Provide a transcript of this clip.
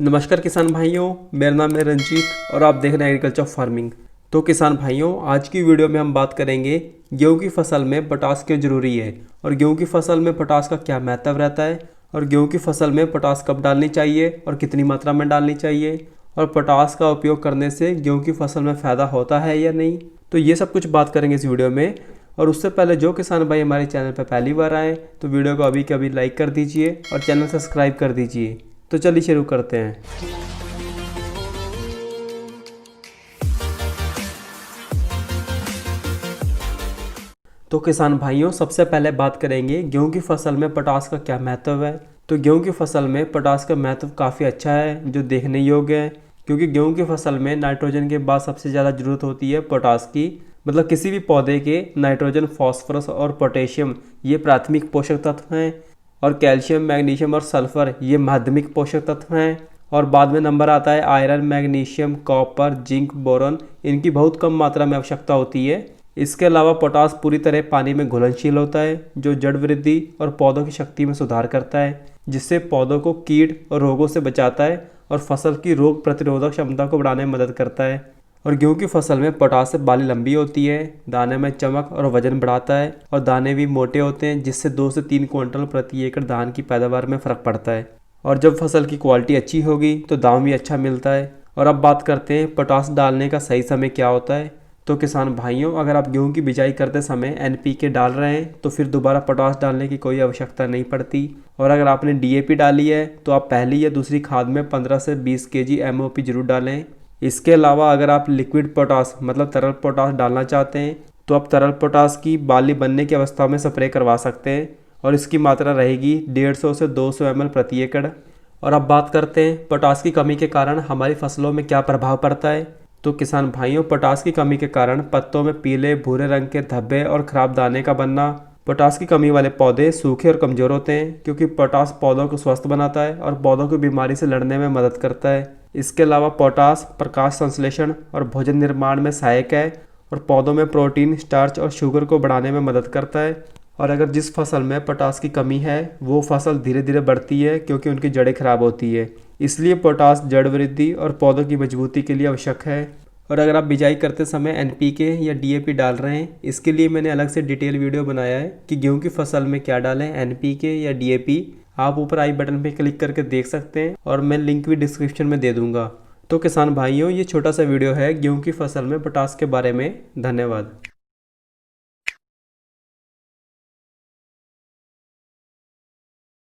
नमस्कार किसान भाइयों, मेरा नाम है रंजीत और आप देख रहे हैं एग्रीकल्चर फार्मिंग। तो किसान भाइयों, आज की वीडियो में हम बात करेंगे गेहूं की फसल में पोटाश क्यों जरूरी है और गेहूं की फसल में पोटाश का क्या महत्व रहता है और गेहूं की फसल में पोटाश कब डालनी चाहिए और कितनी मात्रा में डालनी चाहिए और पोटाश का उपयोग करने से गेहूं की फसल में फ़ायदा होता है या नहीं। तो ये सब कुछ बात करेंगे इस वीडियो में। और उससे पहले जो किसान भाई हमारे चैनल पर पहली बार आए तो वीडियो को अभी के अभी लाइक कर दीजिए और चैनल सब्सक्राइब कर दीजिए। तो चलिए शुरू करते हैं। तो किसान भाइयों, सबसे पहले बात करेंगे गेहूं की फसल में पोटाश का क्या महत्व है। तो गेहूं की फसल में पोटाश का महत्व काफ़ी अच्छा है, जो देखने योग्य है, क्योंकि गेहूं की फसल में नाइट्रोजन के बाद सबसे ज़्यादा ज़रूरत होती है पोटाश की। मतलब किसी भी पौधे के नाइट्रोजन, फास्फोरस और पोटेशियम ये प्राथमिक पोषक तत्व हैं और कैल्शियम, मैग्नीशियम और सल्फर ये माध्यमिक पोषक तत्व हैं। और बाद में नंबर आता है iron, magnesium, copper, zinc, boron, इनकी बहुत कम मात्रा में आवश्यकता होती है। इसके अलावा पोटाश पूरी तरह पानी में घुलनशील होता है, जो जड़ वृद्धि और पौधों की शक्ति में सुधार करता है, जिससे पौधों को कीट और रोगों से बचाता है और फसल की रोग प्रतिरोधक क्षमता को बढ़ाने में मदद करता है। और गेहूं की फसल में पोटाश से बाली लंबी होती है, दाने में चमक और वजन बढ़ाता है और दाने भी मोटे होते हैं, जिससे 2 से 3 क्विंटल प्रति एकड़ धान की पैदावार में फ़र्क पड़ता है। और जब फसल की क्वालिटी अच्छी होगी तो दाम भी अच्छा मिलता है। और अब बात करते हैं पोटाश डालने का सही समय क्या होता है। तो किसान भाइयों, अगर आप गेहूं की बिजाई करते समय NPK डाल रहे हैं तो फिर दोबारा पोटाश डालने की कोई आवश्यकता नहीं पड़ती। और अगर आपने DAP डाली है तो आप पहली या दूसरी खाद में 15 से 20 kg MOP जरूर डालें। इसके अलावा अगर आप लिक्विड पोटाश मतलब तरल पोटाश डालना चाहते हैं तो आप तरल पोटाश की बाली बनने की अवस्था में स्प्रे करवा सकते हैं और इसकी मात्रा रहेगी 150 से 200 ml प्रति एकड़। और अब बात करते हैं पोटाश की कमी के कारण हमारी फसलों में क्या प्रभाव पड़ता है। तो किसान भाइयों, पोटाश की कमी के कारण पत्तों में पीले भूरे रंग के धब्बे और खराब दाने का बनना। पोटाश की कमी वाले पौधे सूखे और कमज़ोर होते हैं, क्योंकि पोटाश पौधों को स्वस्थ बनाता है और पौधों की बीमारी से लड़ने में मदद करता है। इसके अलावा पोटाश प्रकाश संश्लेषण और भोजन निर्माण में सहायक है और पौधों में प्रोटीन, स्टार्च और शुगर को बढ़ाने में मदद करता है। और अगर जिस फसल में पोटाश की कमी है वो फसल धीरे धीरे बढ़ती है, क्योंकि उनकी जड़ें खराब होती है। इसलिए पोटाश जड़ वृद्धि और पौधों की मजबूती के लिए आवश्यक है। और अगर आप बिजाई करते समय NPK या DAP डाल रहे हैं, इसके लिए मैंने अलग से डिटेल वीडियो बनाया है कि गेहूं की फसल में क्या डालें, NPK या DAP। आप ऊपर आई बटन पे क्लिक करके देख सकते हैं और मैं लिंक भी डिस्क्रिप्शन में दे दूंगा। तो किसान भाइयों, ये छोटा सा वीडियो है गेहूं की फसल में पोटाश के बारे में। धन्यवाद।